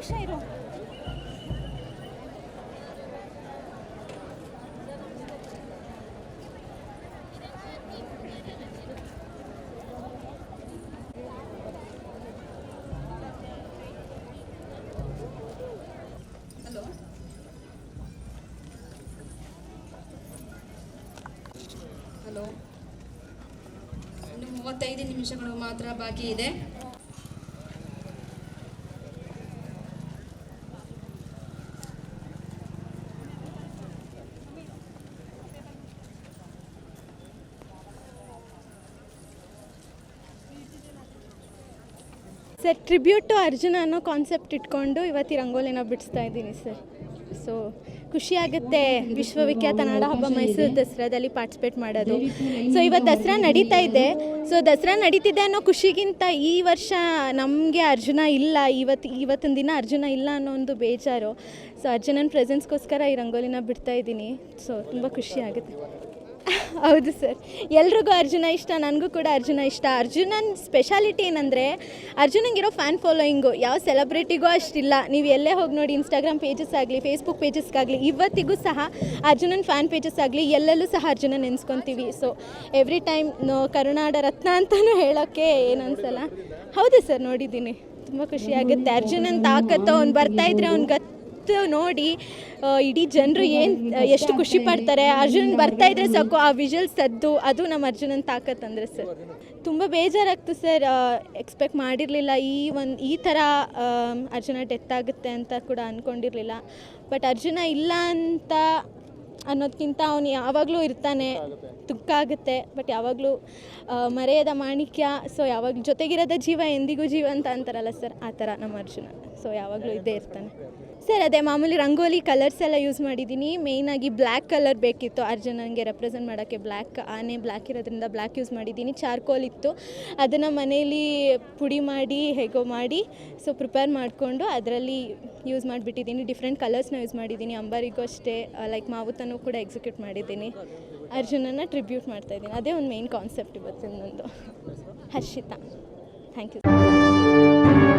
ನಿಮಿಷ ಇರು. ಹಲೋ, ಇನ್ನು 35 ನಿಮಿಷಗಳು ಮಾತ್ರ ಬಾಕಿ ಇದೆ. ಸರ್, ಟ್ರಿಬ್ಯೂಟ್ ಟು ಅರ್ಜುನ ಅನ್ನೋ ಕಾನ್ಸೆಪ್ಟ್ ಇಟ್ಕೊಂಡು ಇವತ್ತು ರಂಗೋಲಿನ ಬಿಡಿಸ್ತಾ ಇದ್ದೀನಿ ಸರ್. ಸೊ ಖುಷಿಯಾಗುತ್ತೆ ವಿಶ್ವವಿಖ್ಯಾತ ನಾಡಹಬ್ಬ ಮೈಸೂರು ದಸರಾದಲ್ಲಿ ಪಾರ್ಟಿಸಿಪೇಟ್ ಮಾಡೋದು. ಸೊ ಇವತ್ತು ದಸರಾ ನಡೀತಾ ಇದೆ. ಸೊ ದಸರಾ ನಡೀತಿದೆ ಅನ್ನೋ ಖುಷಿಗಿಂತ ಈ ವರ್ಷ ನಮಗೆ ಅರ್ಜುನ ಇಲ್ಲ, ಇವತ್ತಿನ ದಿನ ಅರ್ಜುನ ಇಲ್ಲ ಅನ್ನೋ ಒಂದು ಬೇಜಾರು. ಸೊ ಅರ್ಜುನನ ಪ್ರೆಸೆನ್ಸ್ಗೋಸ್ಕರ ಈ ರಂಗೋಲಿನ ಬಿಡ್ತಾ ಇದ್ದೀನಿ. ಸೊ ತುಂಬ ಖುಷಿ ಆಗುತ್ತೆ. ಹೌದು ಸರ್, ಎಲ್ರಿಗೂ ಅರ್ಜುನ ಇಷ್ಟ, ನನಗೂ ಕೂಡ ಅರ್ಜುನ ಇಷ್ಟ. ಅರ್ಜುನನ ಸ್ಪೆಷಾಲಿಟಿ ಏನಂದರೆ ಅರ್ಜುನಂಗಿರೋ ಫ್ಯಾನ್ ಫಾಲೋಯಿಂಗು ಯಾವ ಸೆಲೆಬ್ರಿಟಿಗೂ ಅಷ್ಟಿಲ್ಲ. ನೀವು ಎಲ್ಲೇ ಹೋಗಿ ನೋಡಿ, ಇನ್ಸ್ಟಾಗ್ರಾಮ್ ಪೇಜಸ್ ಆಗಲಿ, ಫೇಸ್ಬುಕ್ ಪೇಜಸ್ಗಾಗಲಿ, ಇವತ್ತಿಗೂ ಸಹ ಅರ್ಜುನನ ಫ್ಯಾನ್ ಪೇಜಸ್ ಆಗಲಿ ಎಲ್ಲೆಲ್ಲೂ ಸಹ ಅರ್ಜುನ ನೆನೆಸ್ಕೊತೀವಿ. ಸೊ ಎವ್ರಿ ಟೈಮ್ ಕರುನಾಡ ರತ್ನ ಅಂತಲೂ ಹೇಳೋಕ್ಕೆ ಏನನ್ಸಲ್ಲ. ಹೌದು ಸರ್, ನೋಡಿದ್ದೀನಿ, ತುಂಬ ಖುಷಿಯಾಗುತ್ತೆ. ಅರ್ಜುನನ ತಾಕತ್ತು ಅವ್ನು ಬರ್ತಾಯಿದ್ರೆ ಅವ್ನು ನೋಡಿ ಇಡೀ ಜನರು ಎಷ್ಟು ಖುಷಿ ಪಡ್ತಾರೆ. ಅರ್ಜುನ್ ಬರ್ತಾಯಿದ್ರೆ ಸಾಕು ಆ ವಿಜುವಲ್ ಸದ್ದು, ಅದು ನಮ್ಮ ಅರ್ಜುನನ ತಾಕತ್ತು ಅಂದರೆ ಸರ್. ತುಂಬ ಬೇಜಾರಾಗ್ತು ಸರ್, ಎಕ್ಸ್ಪೆಕ್ಟ್ ಮಾಡಿರಲಿಲ್ಲ ಈ ಥರ ಅರ್ಜುನ ಡೆತ್ ಆಗುತ್ತೆ ಅಂತ ಕೂಡ ಅಂದ್ಕೊಂಡಿರಲಿಲ್ಲ. ಬಟ್ ಅರ್ಜುನ ಇಲ್ಲ ಅಂತ ಅನ್ನೋದಕ್ಕಿಂತ ಅವನು ಯಾವಾಗಲೂ ಇರ್ತಾನೆ, ದುಃಖ ಆಗುತ್ತೆ, ಬಟ್ ಯಾವಾಗಲೂ ಮರೆಯದ ಮಾಣಿಕ್ಯ. ಸೊ ಯಾವಾಗಲೂ ಜೊತೆಗಿರೋದ ಜೀವ ಎಂದಿಗೂ ಜೀವ ಅಂತ ಅಂತಾರಲ್ಲ ಸರ್, ಆ ಥರ ನಮ್ಮ ಅರ್ಜುನ. ಸೊ ಯಾವಾಗಲೂ ಇದ್ದೇ ಇರ್ತಾನೆ ಸರ್. ಅದೇ ಮಾಮೂಲಿ ರಂಗೋಲಿ ಕಲರ್ಸ್ ಎಲ್ಲ ಯೂಸ್ ಮಾಡಿದ್ದೀನಿ. ಮೇಯ್ನಾಗಿ ಬ್ಲ್ಯಾಕ್ ಕಲರ್ ಬೇಕಿತ್ತು ಅರ್ಜುನಂಗೆ ರೆಪ್ರೆಸೆಂಟ್ ಮಾಡೋಕ್ಕೆ. ಆನೆ ಬ್ಲ್ಯಾಕ್ ಇರೋದ್ರಿಂದ ಬ್ಲ್ಯಾಕ್ ಯೂಸ್ ಮಾಡಿದ್ದೀನಿ. ಚಾರ್ಕೋಲ್ ಇತ್ತು, ಅದನ್ನು ಮನೇಲಿ ಪುಡಿ ಮಾಡಿ ಹೇಗೋ ಮಾಡಿ ಸೊ ಪ್ರಿಪೇರ್ ಮಾಡಿಕೊಂಡು ಅದರಲ್ಲಿ ಯೂಸ್ ಮಾಡಿಬಿಟ್ಟಿದ್ದೀನಿ. ಡಿಫ್ರೆಂಟ್ ಕಲರ್ಸ್ನ ಯೂಸ್ ಮಾಡಿದ್ದೀನಿ. ಅಂಬಾರಿಗೂ ಅಷ್ಟೇ, ಲೈಕ್ ಮಾವುತನೂ ಕೂಡ ಎಕ್ಸಿಕ್ಯೂಟ್ ಮಾಡಿದ್ದೀನಿ. ಅರ್ಜುನನ ಟ್ರಿಬ್ಯೂಟ್ ಮಾಡ್ತಾಯಿದ್ದೀನಿ. ಅದೇ ಒಂದು ಮೇಯ್ನ್ ಕಾನ್ಸೆಪ್ಟ್ ಇವತ್ತಿನೊಂದು. Harshita, thank you.